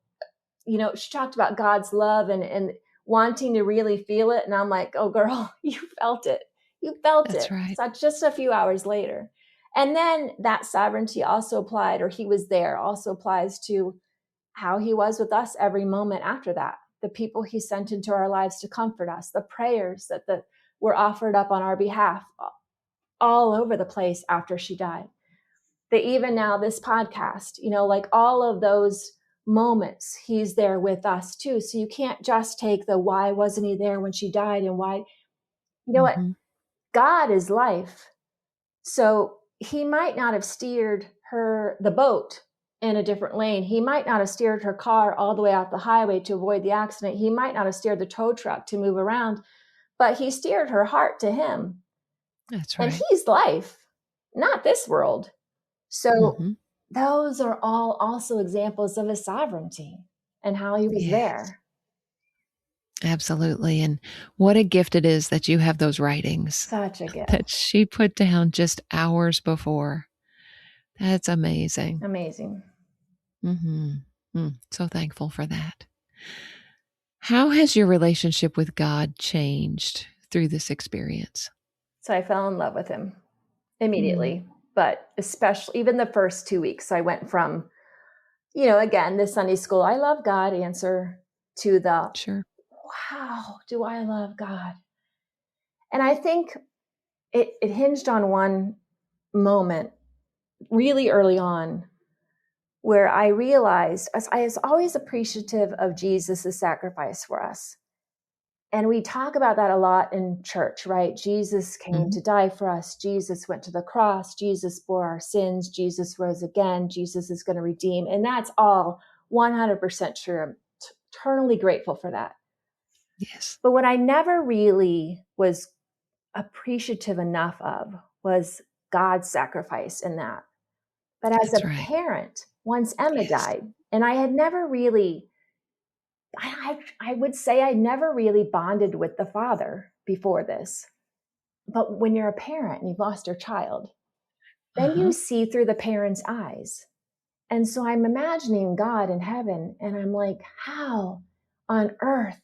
she talked about God's love and wanting to really feel it. And I'm like, oh, girl, you felt it. You felt That's it. right. So just a few hours later. And then that sovereignty also applied, or he was there, also applies to how he was with us every moment after that. The people he sent into our lives to comfort us, the prayers that were offered up on our behalf all over the place after she died. Even now, this podcast, like all of those moments, he's there with us too. So you can't just take the why wasn't he there when she died and why, what? God is life. So he might not have steered the boat in a different lane. He might not have steered her car all the way out the highway to avoid the accident. He might not have steered the tow truck to move around, but he steered her heart to him. That's right. And he's life, not this world. So those are all also examples of his sovereignty and how he was there. Absolutely. And what a gift it is that you have those writings. Such a gift. That she put down just hours before. That's amazing. Amazing. So thankful for that. How has your relationship with God changed through this experience? So I fell in love with him immediately, but especially even the first 2 weeks, I went from, again, the Sunday school, I love God answer to the, wow, do I love God? And I think it hinged on one moment really early on where I realized I was always appreciative of Jesus' sacrifice for us. And we talk about that a lot in church, right? Jesus came to die for us. Jesus went to the cross. Jesus bore our sins. Jesus rose again. Jesus is going to redeem. And that's all 100% true. I'm eternally grateful for that. Yes. But what I never really was appreciative enough of was God's sacrifice in that. But as a parent, once Emma died, and I had never really, I would say I never really bonded with the father before this. But when you're a parent and you've lost your child, then you see through the parent's eyes. And so I'm imagining God in heaven, and I'm like, how on earth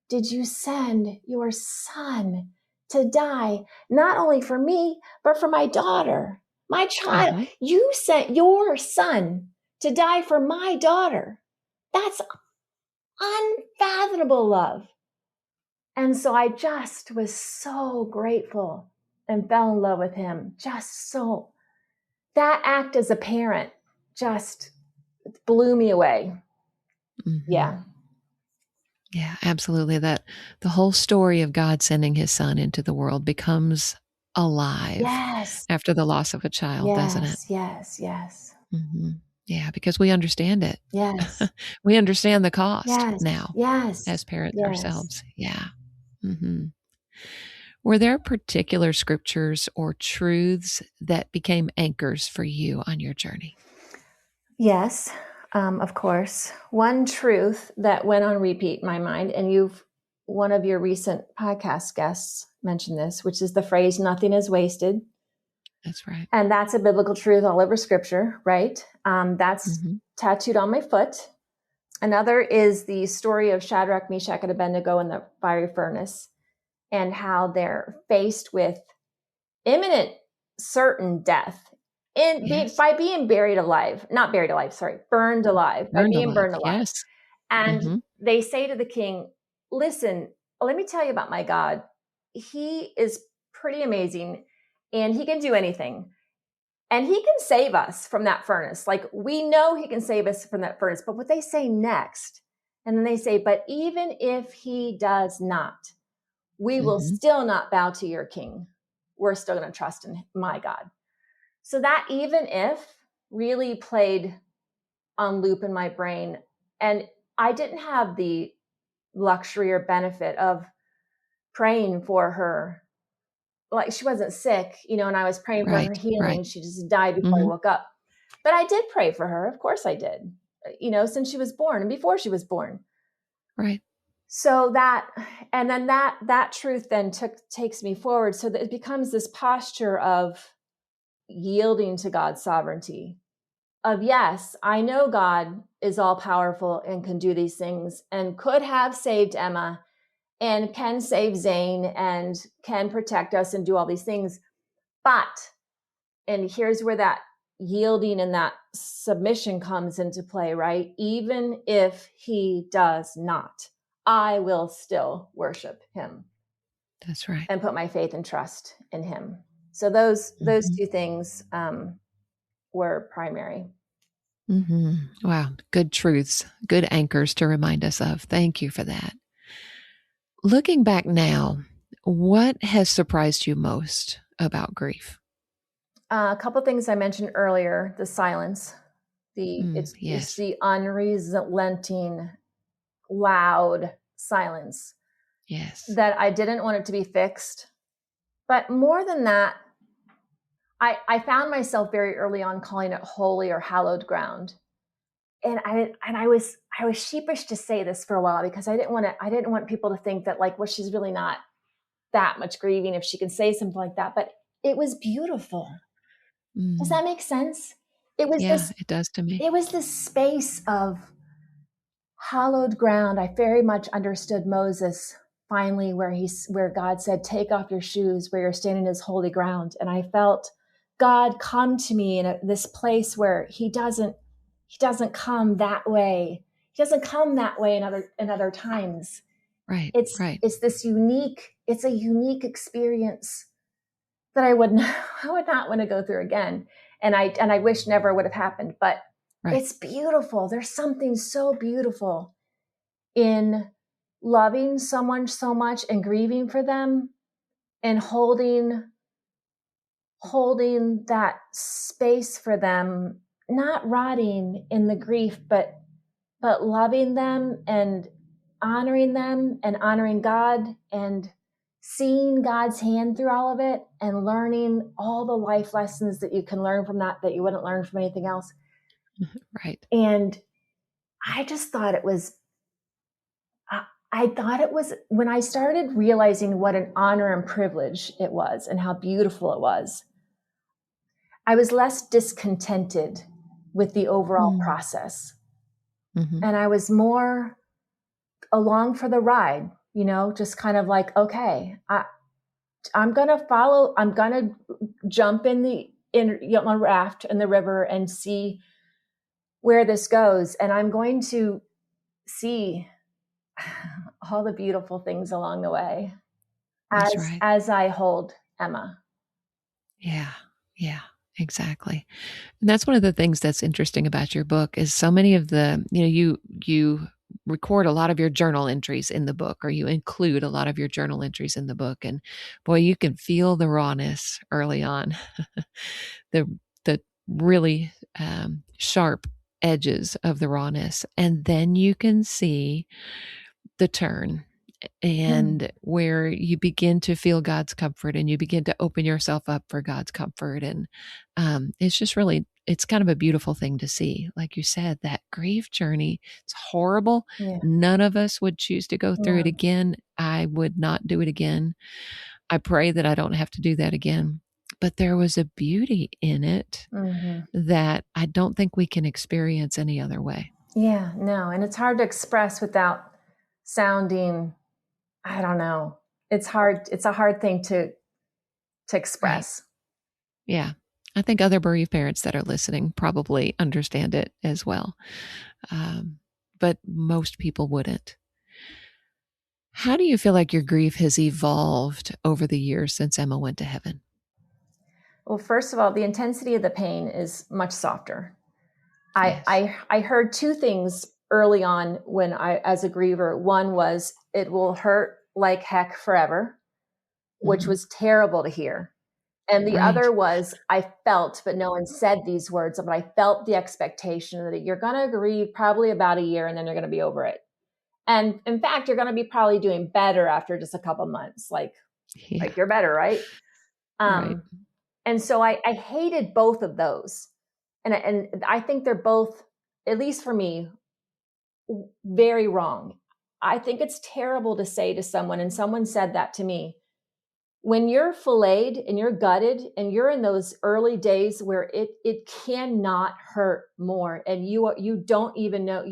did you send your son to die, not only for me, but for my daughter, my child? You sent your son to die for my daughter. That's unfathomable love. And so I just was so grateful and fell in love with him. That act as a parent just blew me away. Yeah. Yeah, absolutely. That the whole story of God sending his son into the world becomes alive after the loss of a child, doesn't it? Yes. Yeah, because we understand it. Yes. We understand the cost now as parents Yes. ourselves. Yeah. Were there particular scriptures or truths that became anchors for you on your journey? Yes, of course. One truth that went on repeat in my mind, and one of your recent podcast guests mentioned this, which is the phrase, nothing is wasted. That's right. And that's a biblical truth all over scripture, right? That's tattooed on my foot. Another is the story of Shadrach, Meshach, and Abednego in the fiery furnace, and how they're faced with imminent certain death by being burned alive. Burned alive. Yes. And they say to the king, listen, let me tell you about my God. He is pretty amazing and he can do anything. And he can save us from that furnace. Like, we know he can save us from that furnace. But what they say next, and then they say, but even if he does not, we will still not bow to your king. We're still going to trust in my God. So that even if really played on loop in my brain. And I didn't have the luxury or benefit of praying for her. Like, she wasn't sick, and I was praying for her healing. She just died before I woke up. But I did pray for her. Of course I did, since she was born and before she was born. Right. So that truth then takes me forward. So that it becomes this posture of yielding to God's sovereignty of, yes, I know God is all powerful and can do these things and could have saved Emma and can save Zane and can protect us and do all these things. But, and here's where that yielding and that submission comes into play, right? Even if he does not, I will still worship him. That's right. And put my faith and trust in him. So those two things were primary. Mm-hmm. Wow. Good truths, good anchors to remind us of. Thank you for that. Looking back now, what has surprised you most about grief? A couple things I mentioned earlier: the silence, it's Yes. the unrelenting, loud silence. Yes. That I didn't want it to be fixed. But more than that, I found myself very early on calling it holy or hallowed ground. And I was sheepish to say this for a while because I didn't want people to think that, like, well, she's really not that much grieving if she can say something like that. But it was beautiful. Does that make sense? It was it does to me. It was this space of hallowed ground. I very much understood Moses finally, where God said, "Take off your shoes, where you're standing is holy ground." And I felt God come to me in this place where he doesn't come that way. He doesn't come that way in other times. Right. It's a unique experience that I would not want to go through again. And I wish never would have happened, but it's beautiful. There's something so beautiful in loving someone so much and grieving for them and holding that space for them, not rotting in the grief, but loving them and honoring God and seeing God's hand through all of it and learning all the life lessons that you can learn from that you wouldn't learn from anything else. Right. And I just thought it was, when I started realizing what an honor and privilege it was and how beautiful it was, I was less discontented with the overall process. Mm-hmm. And I was more along for the ride, just kind of like, okay, I'm going to jump in a raft in the river and see where this goes. And I'm going to see all the beautiful things along the way as I hold Emma. Yeah. Yeah. Exactly. And that's one of the things that's interesting about your book is so many of the, you record a lot of your journal entries in the book, or you include a lot of your journal entries in the book. And boy, you can feel the rawness early on, the really sharp edges of the rawness. And then you can see the turn and where you begin to feel God's comfort and you begin to open yourself up for God's comfort. And it's just really, it's kind of a beautiful thing to see. Like you said, that grief journey, it's horrible. Yeah. None of us would choose to go through it again. I would not do it again. I pray that I don't have to do that again. But there was a beauty in it that I don't think we can experience any other way. Yeah, no. And it's hard to express without sounding, I don't know. It's hard. It's a hard thing to express. Right. Yeah. I think other bereaved parents that are listening probably understand it as well. But most people wouldn't. How do you feel like your grief has evolved over the years since Emma went to heaven? Well, first of all, the intensity of the pain is much softer. Yes. I heard two things early on when as a griever. One was, it will hurt like heck forever, which was terrible to hear. And the other was, I felt, but no one said these words, but I felt the expectation that you're going to grieve probably about a year and then you're going to be over it. And in fact, you're going to be probably doing better after just a couple months. Like you're better, right? Right. And so I hated both of those. And I think they're both, at least for me, very wrong. I think it's terrible to say to someone, and someone said that to me, when you're filleted and you're gutted and you're in those early days where it cannot hurt more, and you don't even know,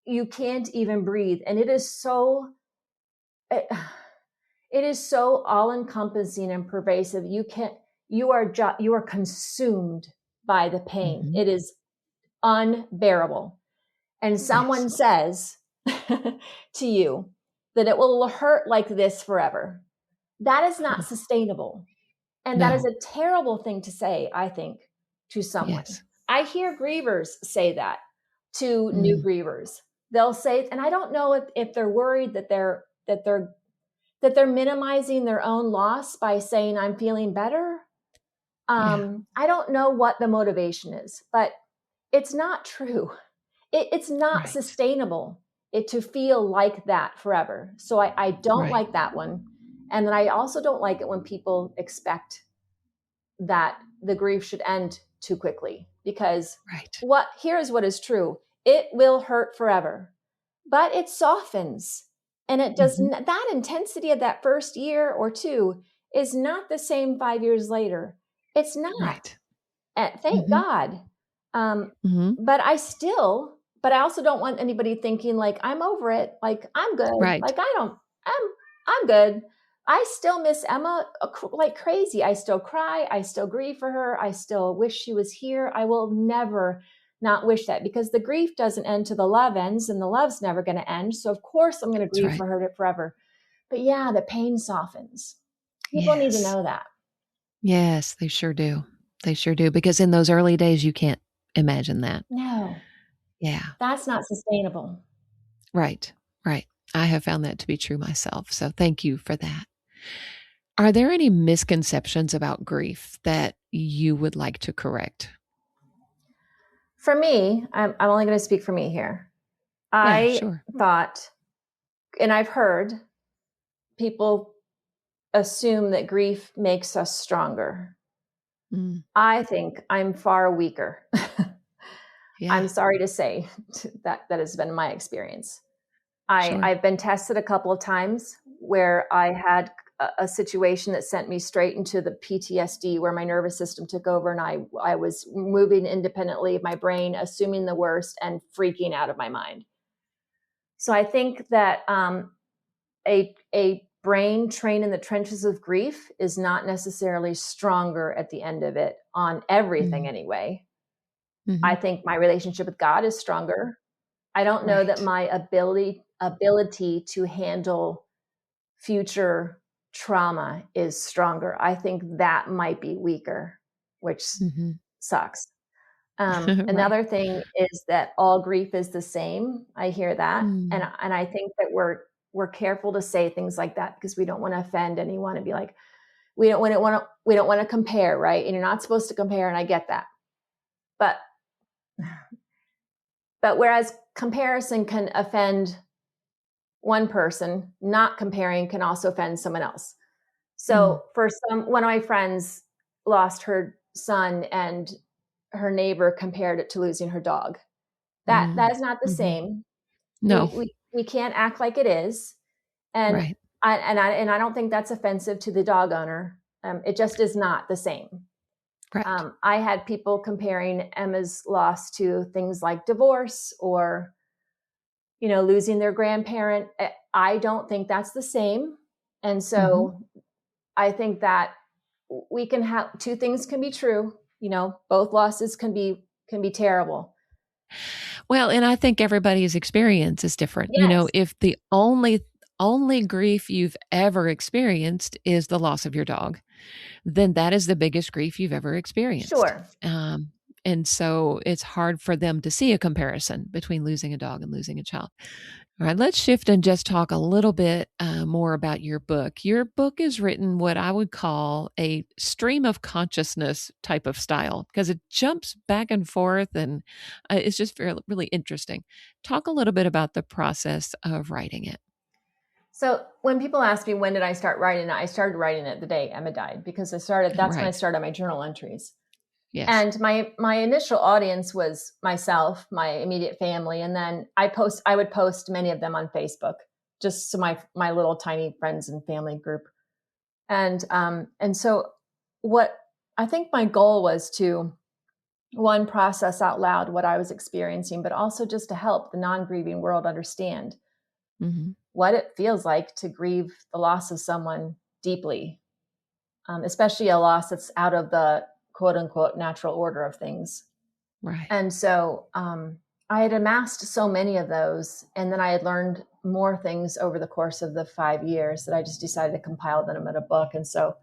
you can't even breathe, and it is so all encompassing and pervasive. You are consumed by the pain. Mm-hmm. It is unbearable. And someone says to you that it will hurt like this forever. That is not sustainable. And that is a terrible thing to say, I think, to someone. Yes. I hear grievers say that to new grievers. They'll say, and I don't know if they're worried that they're minimizing their own loss by saying, I'm feeling better. I don't know what the motivation is, but it's not true. It's not sustainable to feel like that forever. So I don't like that one. And then I also don't like it when people expect that the grief should end too quickly, because here's what is true. It will hurt forever, but it softens, and it does that intensity of that first year or two is not the same 5 years later. It's not. Thank God. But I also don't want anybody thinking like I'm over it. Like I'm good. Like I'm good. I still miss Emma like crazy. I still cry. I still grieve for her. I still wish she was here. I will never not wish that, because the grief doesn't end till the love ends, and the love's never going to end. So of course I'm going to grieve for her forever. But yeah, the pain softens. People need to know that. Yes, they sure do. They sure do. Because in those early days, you can't imagine that. No. Yeah. That's not sustainable. Right. I have found that to be true myself. So thank you for that. Are there any misconceptions about grief that you would like to correct? For me, I'm only going to speak for me here. I thought, and I've heard people assume that grief makes us stronger. I think I'm far weaker. I'm sorry to say that has been my experience. I've been tested a couple of times where I had a situation that sent me straight into the PTSD, where my nervous system took over, and I was moving independently of my brain, assuming the worst and freaking out of my mind. So I think that a brain trained in the trenches of grief is not necessarily stronger at the end of it on everything anyway. I think my relationship with God is stronger. I don't know that my ability to handle future trauma is stronger. I think that might be weaker, which sucks. Another thing is that all grief is the same. I hear that. And I think that we're careful to say things like that because we don't want to offend anyone and be like, we don't want to compare, right? And you're not supposed to compare. And I get that. But whereas comparison can offend one person, not comparing can also offend someone else. So one of my friends lost her son, and her neighbor compared it to losing her dog. That is not the same. No, we can't act like it is. And I don't think that's offensive to the dog owner. It just is not the same. I had people comparing Emma's loss to things like divorce or, losing their grandparent. I don't think that's the same. And so I think that we can have two things can be true. Both losses can be terrible. Well, and I think everybody's experience is different. Yes. If the only grief you've ever experienced is the loss of your dog, then that is the biggest grief you've ever experienced. Sure. And so it's hard for them to see a comparison between losing a dog and losing a child. All right, let's shift and just talk a little bit more about your book. Your book is written what I would call a stream of consciousness type of style, because it jumps back and forth, and it's just really interesting. Talk a little bit about the process of writing it. So when people ask me, when did I start writing it? I started writing it the day Emma died, because that's when I started my journal entries. Yes. And my initial audience was myself, my immediate family. And then I would post many of them on Facebook, just so my little tiny friends and family group. And so what I think my goal was to, one, process out loud what I was experiencing, but also just to help the non-grieving world understand what it feels like to grieve the loss of someone deeply, especially a loss that's out of the quote unquote natural order of things. Right. And so I had amassed so many of those, and then I had learned more things over the course of the 5 years that I just decided to compile them in a book. And so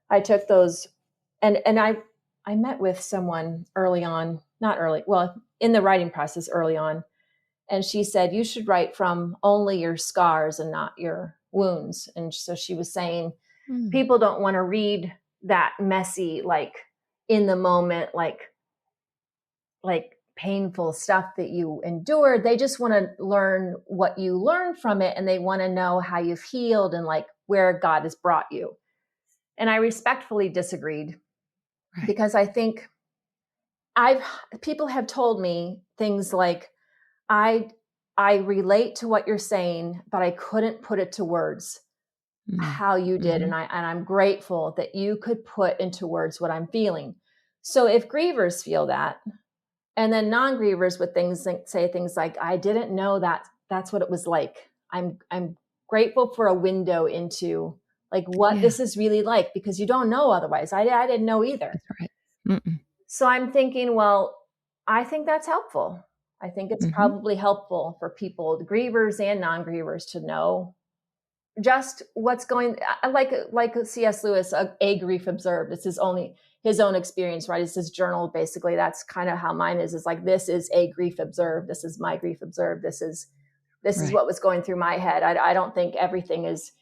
I took those, and I met with someone early on, not early, well, in the writing process early on. And she said, you should write from only your scars and not your wounds. And so she was saying, people don't want to read that messy, like in the moment, like painful stuff that you endured. They just want to learn what you learned from it. And they want to know how you've healed and like where God has brought you. And I respectfully disagreed, because I think people have told me things like, I relate to what you're saying, but I couldn't put it to words how you did. And I'm grateful that you could put into words what I'm feeling. So if grievers feel that, and then non-grievers with things say things like, I didn't know that that's what it was like. I'm grateful for a window into like what this is really like, because you don't know otherwise. I didn't know either. That's right. So I'm thinking, well, I think that's helpful. I think it's probably helpful for people, the grievers and non-grievers, to know just what's going, like C.S. Lewis, a grief observed. It's his own experience, right? It's his journal, basically. That's kind of how mine is like, this is a grief observed. This is my grief observed. This is what was going through my head. I don't think everything is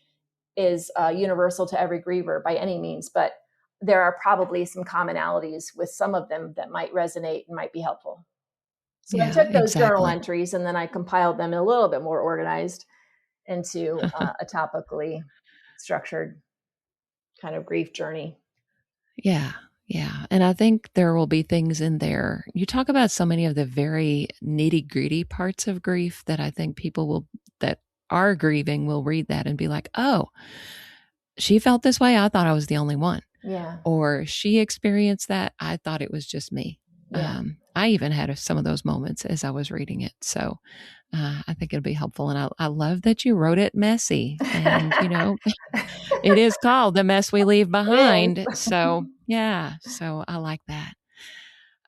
universal to every griever by any means, but there are probably some commonalities with some of them that might resonate and might be helpful. So I took those journal entries and then I compiled them a little bit more organized into a topically structured kind of grief journey. Yeah. Yeah. And I think there will be things in there. You talk about so many of the very nitty gritty parts of grief that I think people that are grieving will read that and be like, oh, she felt this way. I thought I was the only one. Yeah. Or she experienced that. I thought it was just me. Yeah. I even had some of those moments as I was reading it. So I think it'll be helpful. And I love that you wrote it messy. And, it is called The Mess We Leave Behind. So, yeah. So I like that.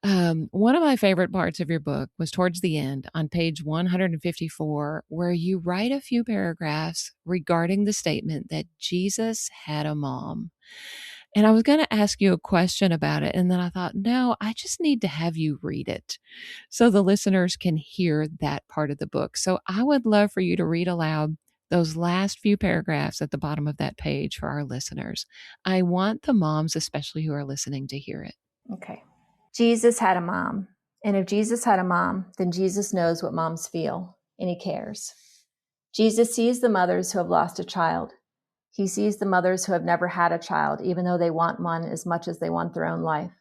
One of my favorite parts of your book was towards the end on page 154, where you write a few paragraphs regarding the statement that Jesus had a mom. And I was going to ask you a question about it. And then I thought, no, I just need to have you read it so the listeners can hear that part of the book. So I would love for you to read aloud those last few paragraphs at the bottom of that page for our listeners. I want the moms, especially who are listening, to hear it. Okay. Jesus had a mom. And if Jesus had a mom, then Jesus knows what moms feel, and he cares. Jesus sees the mothers who have lost a child. He sees the mothers who have never had a child, even though they want one as much as they want their own life.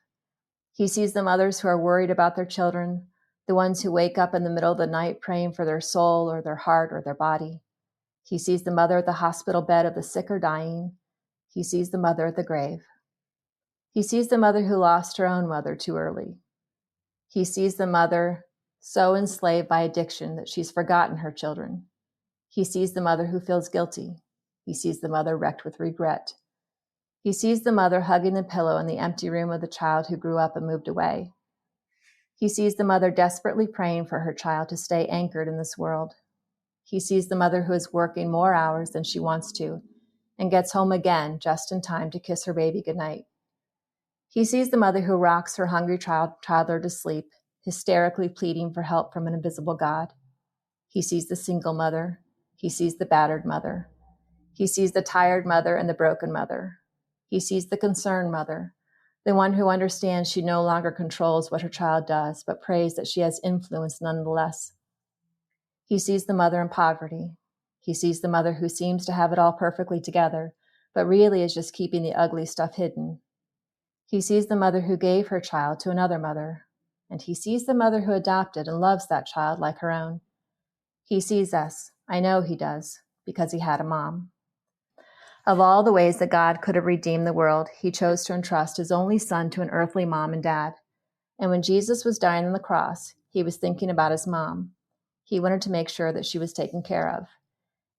He sees the mothers who are worried about their children, the ones who wake up in the middle of the night praying for their soul or their heart or their body. He sees the mother at the hospital bed of the sick or dying. He sees the mother at the grave. He sees the mother who lost her own mother too early. He sees the mother so enslaved by addiction that she's forgotten her children. He sees the mother who feels guilty. He sees the mother wrecked with regret. He sees the mother hugging the pillow in the empty room of the child who grew up and moved away. He sees the mother desperately praying for her child to stay anchored in this world. He sees the mother who is working more hours than she wants to and gets home again just in time to kiss her baby goodnight. He sees the mother who rocks her hungry toddler to sleep, hysterically pleading for help from an invisible God. He sees the single mother. He sees the battered mother. He sees the tired mother and the broken mother. He sees the concerned mother, the one who understands she no longer controls what her child does, but prays that she has influence nonetheless. He sees the mother in poverty. He sees the mother who seems to have it all perfectly together, but really is just keeping the ugly stuff hidden. He sees the mother who gave her child to another mother, and he sees the mother who adopted and loves that child like her own. He sees us. I know he does, because he had a mom. Of all the ways that God could have redeemed the world, he chose to entrust his only son to an earthly mom and dad. And when Jesus was dying on the cross, he was thinking about his mom. He wanted to make sure that she was taken care of.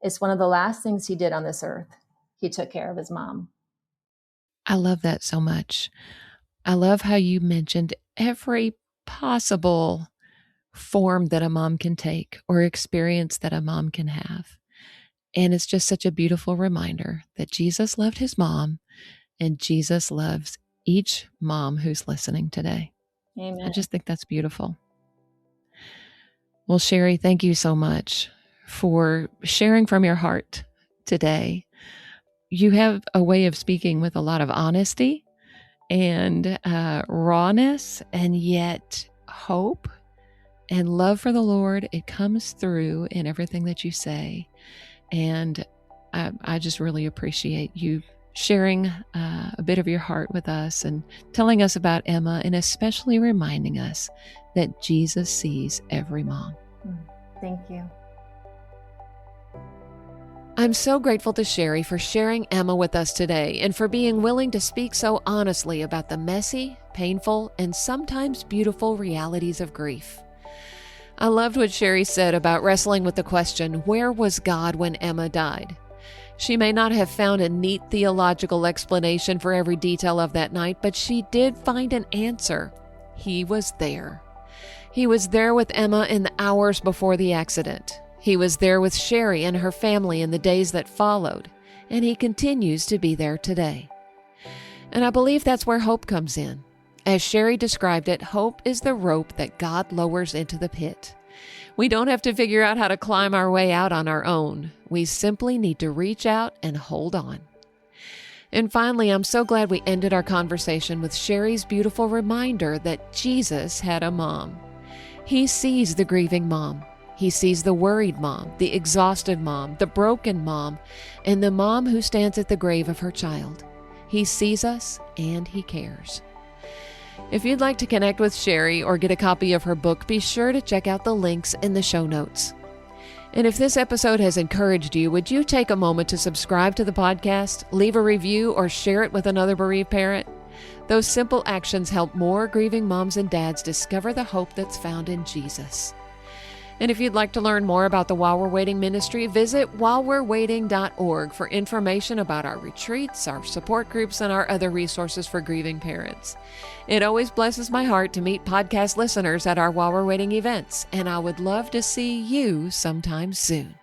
It's one of the last things he did on this earth. He took care of his mom. I love that so much. I love how you mentioned every possible form that a mom can take or experience that a mom can have. And it's just such a beautiful reminder that Jesus loved his mom and Jesus loves each mom who's listening today. Amen. I just think that's beautiful. Well, Sherry, thank you so much for sharing from your heart today. You have a way of speaking with a lot of honesty and rawness, and yet hope and love for the Lord. It comes through in everything that you say. And I just really appreciate you sharing a bit of your heart with us and telling us about Emma, and especially reminding us that Jesus sees every mom. Thank you. I'm so grateful to Sherry for sharing Emma with us today and for being willing to speak so honestly about the messy, painful, and sometimes beautiful realities of grief. I loved what Sherry said about wrestling with the question, where was God when Emma died? She may not have found a neat theological explanation for every detail of that night, but she did find an answer. He was there. He was there with Emma in the hours before the accident. He was there with Sherry and her family in the days that followed, and he continues to be there today. And I believe that's where hope comes in. As Sherry described it, hope is the rope that God lowers into the pit. We don't have to figure out how to climb our way out on our own. We simply need to reach out and hold on. And finally, I'm so glad we ended our conversation with Sherry's beautiful reminder that Jesus had a mom. He sees the grieving mom. He sees the worried mom, the exhausted mom, the broken mom, and the mom who stands at the grave of her child. He sees us and he cares. If you'd like to connect with Sherry or get a copy of her book, be sure to check out the links in the show notes. And if this episode has encouraged you, would you take a moment to subscribe to the podcast, leave a review, or share it with another bereaved parent? Those simple actions help more grieving moms and dads discover the hope that's found in Jesus. And if you'd like to learn more about the While We're Waiting ministry, visit whilewe'rewaiting.org for information about our retreats, our support groups, and our other resources for grieving parents. It always blesses my heart to meet podcast listeners at our While We're Waiting events, and I would love to see you sometime soon.